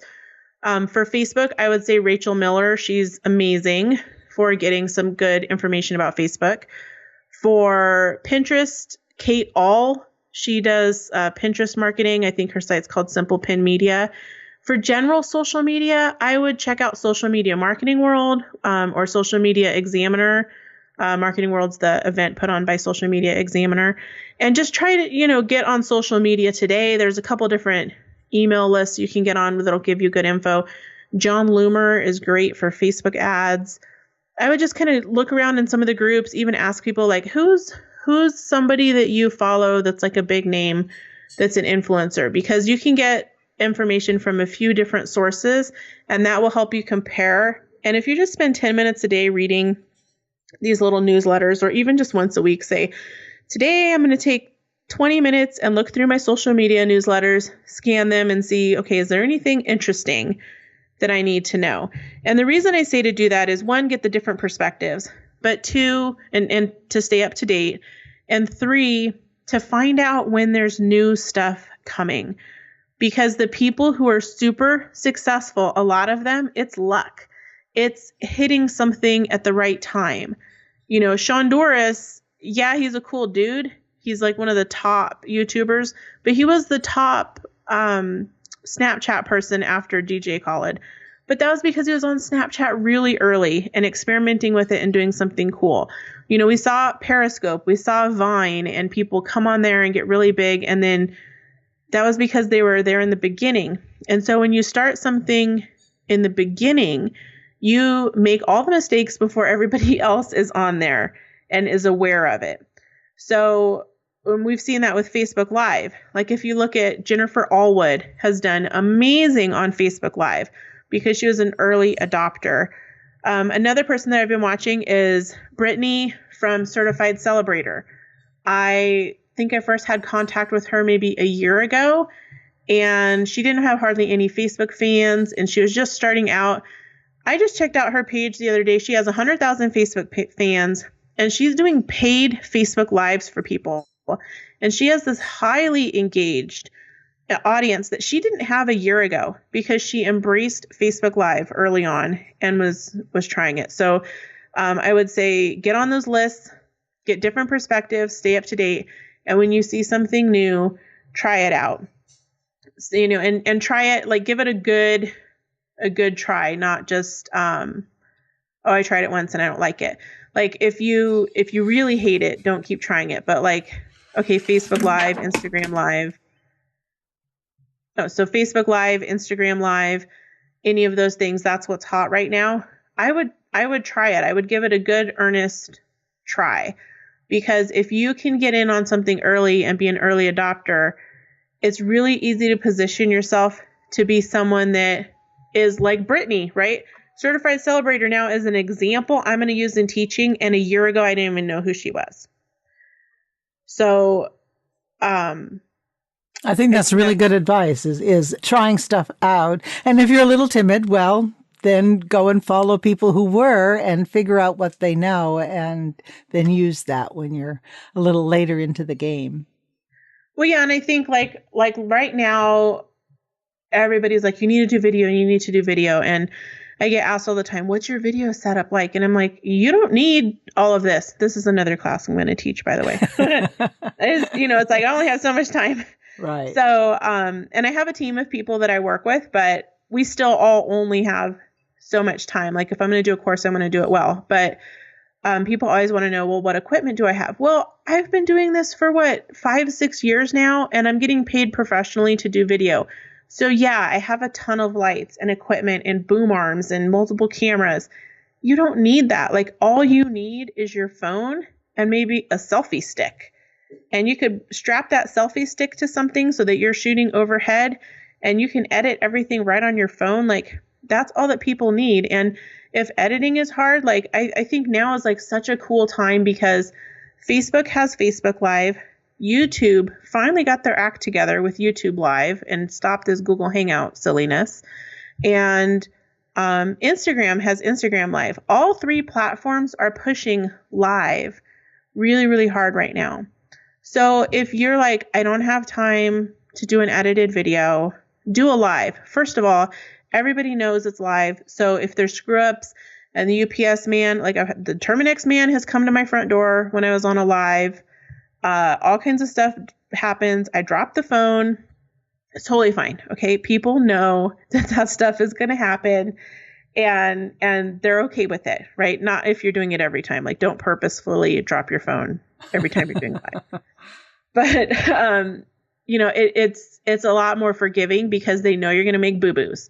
For Facebook, I would say Rachel Miller. She's amazing for getting some good information about Facebook. For Pinterest, Kate All. She does Pinterest marketing. I think her site's called Simple Pin Media. For general social media, I would check out Social Media Marketing World or Social Media Examiner. Marketing World's the event put on by Social Media Examiner. And just try to, get on social media today. There's a couple different email lists you can get on that'll give you good info. John Loomer is great for Facebook ads. I would just kind of look around in some of the groups, even ask people like, who's somebody that you follow that's like a big name that's an influencer? Because you can get information from a few different sources and that will help you compare. And if you just spend 10 minutes a day reading these little newsletters, or even just once a week, say, today I'm going to take 20 minutes and look through my social media newsletters, scan them and see, okay, is there anything interesting that I need to know? And the reason I say to do that is 1, get the different perspectives, but 2, and to stay up to date, and 3, to find out when there's new stuff coming. Because the people who are super successful, a lot of them, it's luck. It's hitting something at the right time. Sean Doris, yeah, he's a cool dude. He's like one of the top YouTubers, but he was the top Snapchat person after DJ Khaled. But that was because he was on Snapchat really early and experimenting with it and doing something cool. We saw Periscope, we saw Vine, and people come on there and get really big. And then that was because they were there in the beginning. And so when you start something in the beginning, you make all the mistakes before everybody else is on there and is aware of it. So we've seen that with Facebook Live. Like if you look at Jennifer Allwood has done amazing on Facebook Live because she was an early adopter. Another person that I've been watching is Brittany from Certified Celebrator. I think I first had contact with her maybe a year ago, and she didn't have hardly any Facebook fans, and she was just starting out. I just checked out her page the other day. She has 100,000 Facebook fans, and she's doing paid Facebook Lives for people. And she has this highly engaged audience that she didn't have a year ago because she embraced Facebook Live early on and was trying it. So I would say get on those lists, get different perspectives, stay up to date. And when you see something new, try it out. So, and try it, like give it a good try, not just, I tried it once and I don't like it. Like if you really hate it, don't keep trying it. But like, okay, Facebook Live, Instagram Live. Oh, so Facebook Live, Instagram Live, any of those things, that's what's hot right now. I would try it. I would give it a good, earnest try. Because if you can get in on something early and be an early adopter, it's really easy to position yourself to be someone that is like Brittany, right? Certified Celebrator now is an example I'm going to use in teaching. And a year ago, I didn't even know who she was. So I think that's really good advice is trying stuff out. And if you're a little timid, well, then go and follow people who were and figure out what they know and then use that when you're a little later into the game. Well, yeah. And I think like right now, everybody's like, you need to do video and you need to do video. And I get asked all the time, what's your video setup like? And I'm like, you don't need all of this. This is another class I'm going to teach, by the way. It's like, I only have so much time. Right. So, and I have a team of people that I work with, but we still all only have so much time. Like if I'm going to do a course, I'm going to do it well. But people always want to know, well, what equipment do I have? Well, I've been doing this for 5-6 years now, and I'm getting paid professionally to do video. So yeah, I have a ton of lights and equipment and boom arms and multiple cameras. You don't need that. Like all you need is your phone and maybe a selfie stick. And you could strap that selfie stick to something so that you're shooting overhead and you can edit everything right on your phone. Like that's all that people need. And if editing is hard, like I think now is like such a cool time because Facebook has Facebook Live. YouTube finally got their act together with YouTube Live and stopped this Google Hangout silliness. And Instagram has Instagram Live. All three platforms are pushing live really, really hard right now. So if you're like, I don't have time to do an edited video, do a live. First of all, everybody knows it's live. So if there's screw ups and the UPS man, like the Terminex man has come to my front door when I was on a live, all kinds of stuff happens. I drop the phone. It's totally fine. Okay. People know that stuff is going to happen and they're okay with it, right? Not if you're doing it every time, like don't purposefully drop your phone every time you're doing live. But, it's a lot more forgiving because they know you're going to make boo-boos.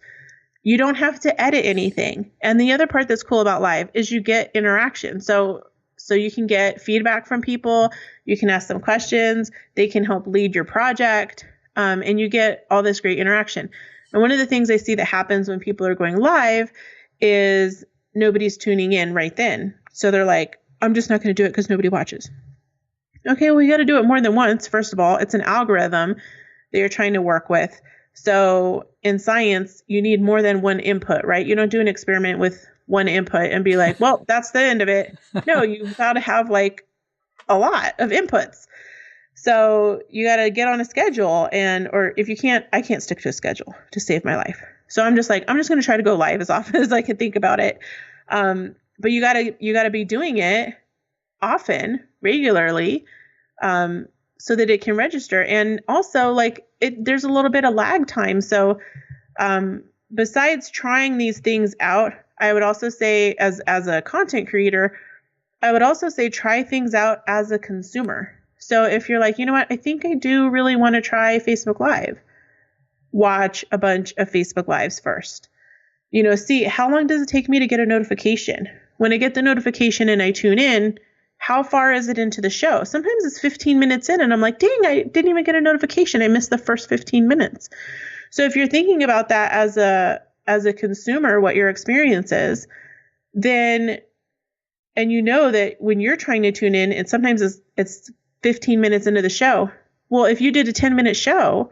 You don't have to edit anything. And the other part that's cool about live is you get interaction. So you can get feedback from people. You can ask them questions. They can help lead your project. And you get all this great interaction. And one of the things I see that happens when people are going live is nobody's tuning in right then. So they're like, I'm just not going to do it because nobody watches. Okay, well, you got to do it more than once. First of all, it's an algorithm that you're trying to work with. So in science, you need more than one input, right? You don't do an experiment with one input and be like, well, that's the end of it. No, you've got to have like a lot of inputs. So you got to get on a schedule or if you can't, I can't stick to a schedule to save my life. So I'm just going to try to go live as often as I can think about it. But you gotta be doing it often, regularly, so that it can register. And also there's a little bit of lag time. So, besides trying these things out, I would also say as a content creator, I would also say try things out as a consumer. So if you're like, you know what, I think I do really want to try Facebook Live, watch a bunch of Facebook Lives first. See how long does it take me to get a notification? When I get the notification and I tune in, how far is it into the show? Sometimes it's 15 minutes in and I'm like, dang, I didn't even get a notification. I missed the first 15 minutes. So if you're thinking about that as a consumer, what your experience is, then, and you know that when you're trying to tune in, and sometimes it's 15 minutes into the show. Well, if you did a 10-minute show,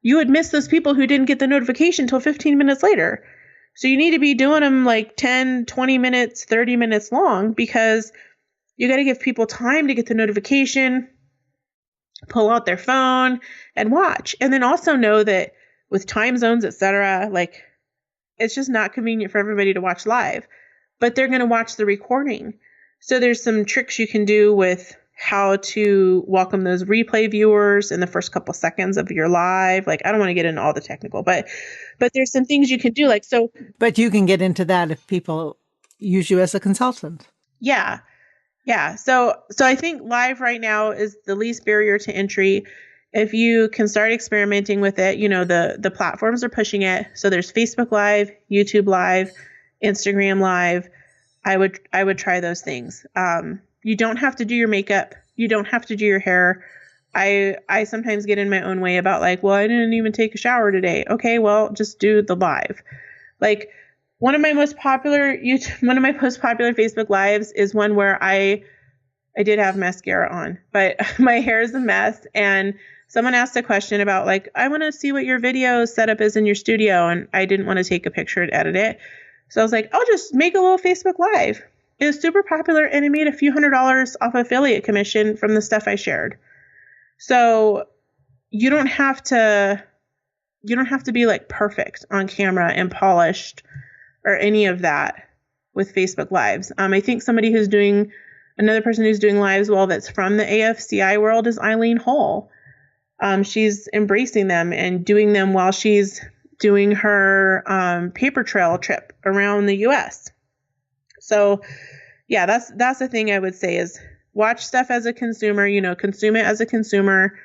you would miss those people who didn't get the notification until 15 minutes later. So you need to be doing them like 10, 20 minutes, 30 minutes long because you got to give people time to get the notification, pull out their phone and watch. And then also know that with time zones, etc., like it's just not convenient for everybody to watch live, but they're going to watch the recording. So there's some tricks you can do with how to welcome those replay viewers in the first couple seconds of your live. Like, I don't want to get into all the technical, but there's some things you can do But you can get into that if people use you as a consultant. Yeah. Yeah. So I think live right now is the least barrier to entry. If you can start experimenting with it, the platforms are pushing it. So there's Facebook Live, YouTube Live, Instagram Live. I would try those things. You don't have to do your makeup. You don't have to do your hair. I sometimes get in my own way about I didn't even take a shower today. Okay, well, just do the live. Like one of my most popular Facebook Lives is one where I I did have mascara on, but my hair is a mess. And someone asked a question about like, I want to see what your video setup is in your studio. And I didn't want to take a picture and edit it. So I was like, I'll just make a little Facebook Live. It was super popular and it made a few $100s off affiliate commission from the stuff I shared. So you don't have to be like perfect on camera and polished or any of that with Facebook Lives. I think another person who's doing lives well that's from the AFCI world is Eileen Hull. She's embracing them and doing them while she's doing her paper trail trip around the US. So yeah, that's the thing I would say is watch stuff as a consumer, consume it as a consumer,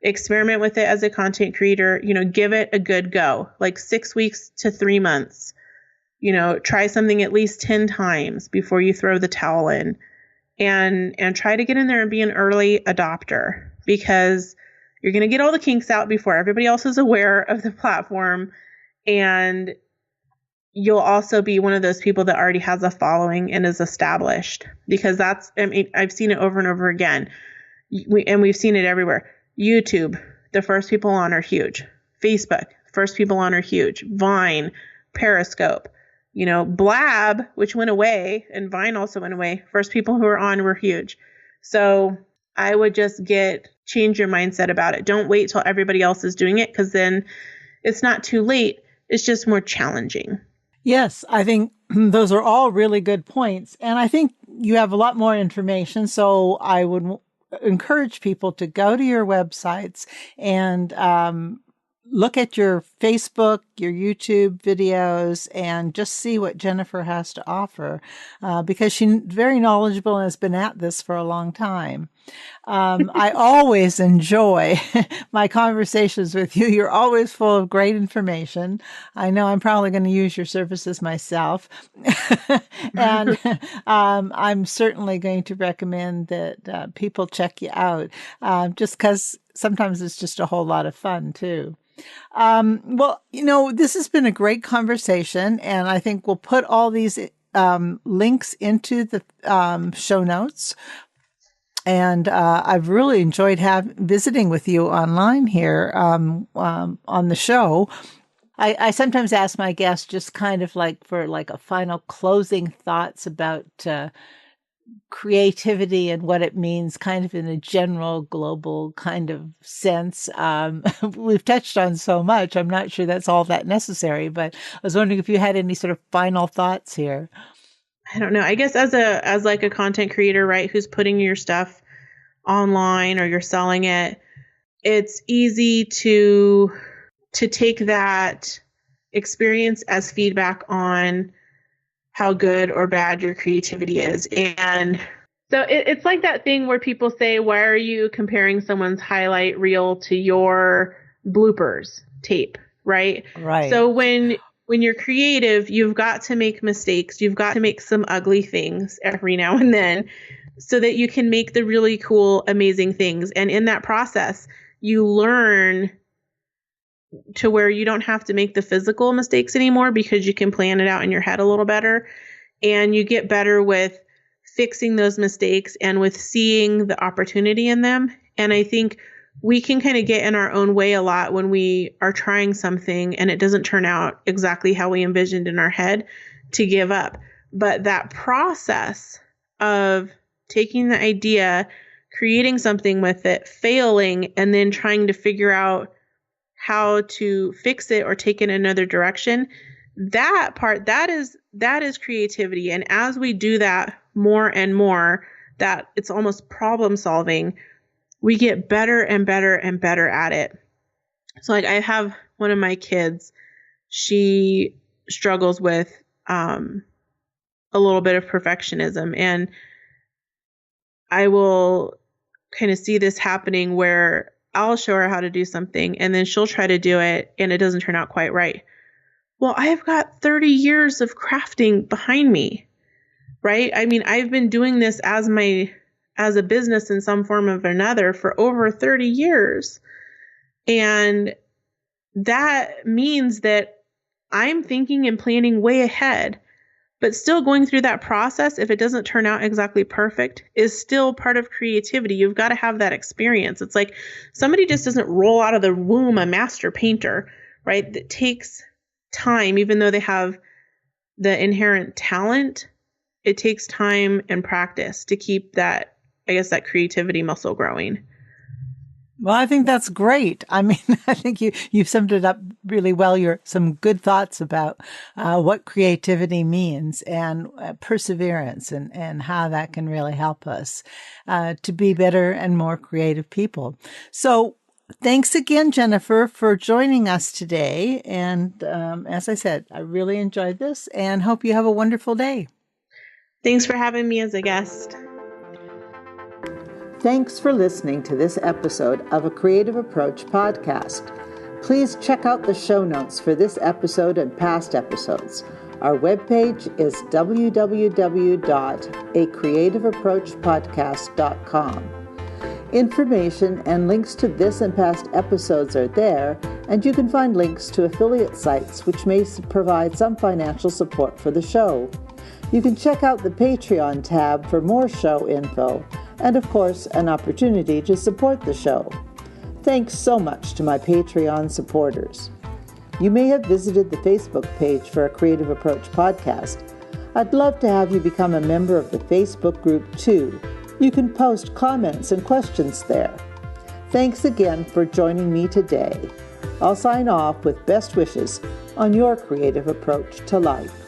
experiment with it as a content creator, give it a good go, like 6 weeks to 3 months, try something at least 10 times before you throw the towel in. And try to get in there and be an early adopter, because you're going to get all the kinks out before everybody else is aware of the platform. And you'll also be one of those people that already has a following and is established, because I've seen it over and over again. We've seen it everywhere. YouTube, the first people on are huge. Facebook, first people on are huge. Vine, Periscope. Blab, which went away, and Vine also went away. First people who were on were huge. So I would just change your mindset about it. Don't wait till everybody else is doing it, because then it's not too late. It's just more challenging. Yes, I think those are all really good points. And I think you have a lot more information. So I would encourage people to go to your websites and look at your Facebook, your YouTube videos, and just see what Jennifer has to offer, because she's very knowledgeable and has been at this for a long time. I always enjoy my conversations with you. You're always full of great information. I know I'm probably going to use your services myself. And I'm certainly going to recommend that people check you out, just because sometimes it's just a whole lot of fun too. Well, this has been a great conversation, and I think we'll put all these links into the show notes. And I've really enjoyed visiting with you online here on the show. I sometimes ask my guests just kind of like for like a final closing thoughts about creativity and what it means kind of in a general global kind of sense. We've touched on so much. I'm not sure that's all that necessary, but I was wondering if you had any sort of final thoughts here. I don't know. I guess as like a content creator, right, who's putting your stuff online or you're selling it, it's easy to take that experience as feedback on how good or bad your creativity is. And so it's like that thing where people say, why are you comparing someone's highlight reel to your bloopers tape, right? Right. So when you're creative, you've got to make mistakes. You've got to make some ugly things every now and then so that you can make the really cool, amazing things. And in that process, you learn to where you don't have to make the physical mistakes anymore, because you can plan it out in your head a little better, and you get better with fixing those mistakes and with seeing the opportunity in them. And I think we can kind of get in our own way a lot when we are trying something and it doesn't turn out exactly how we envisioned in our head, to give up. But that process of taking the idea, creating something with it, failing, and then trying to figure out how to fix it or take it in another direction, that is creativity. And as we do that more and more, that it's almost problem solving, we get better and better and better at it. So like I have one of my kids, she struggles with a little bit of perfectionism, and I will kind of see this happening where I'll show her how to do something and then she'll try to do it and it doesn't turn out quite right. Well, I've got 30 years of crafting behind me, right? I mean, I've been doing this as a business in some form or another for over 30 years. And that means that I'm thinking and planning way ahead. But still going through that process, if it doesn't turn out exactly perfect, is still part of creativity. You've got to have that experience. It's like somebody just doesn't roll out of the womb a master painter, right? It takes time, even though they have the inherent talent. It takes time and practice to keep that, I guess, that creativity muscle growing. Well, I think that's great. I mean, I think you've summed it up really well. Some good thoughts about what creativity means and perseverance and how that can really help us to be better and more creative people. So thanks again, Jennifer, for joining us today. And as I said, I really enjoyed this and hope you have a wonderful day. Thanks for having me as a guest. Thanks for listening to this episode of a Creative Approach podcast. Please check out the show notes for this episode and past episodes. Our webpage is www.acreativeapproachpodcast.com. Information and links to this and past episodes are there, and you can find links to affiliate sites which may provide some financial support for the show. You can check out the Patreon tab for more show info, and of course, an opportunity to support the show. Thanks so much to my Patreon supporters. You may have visited the Facebook page for a Creative Approach podcast. I'd love to have you become a member of the Facebook group too. You can post comments and questions there. Thanks again for joining me today. I'll sign off with best wishes on your creative approach to life.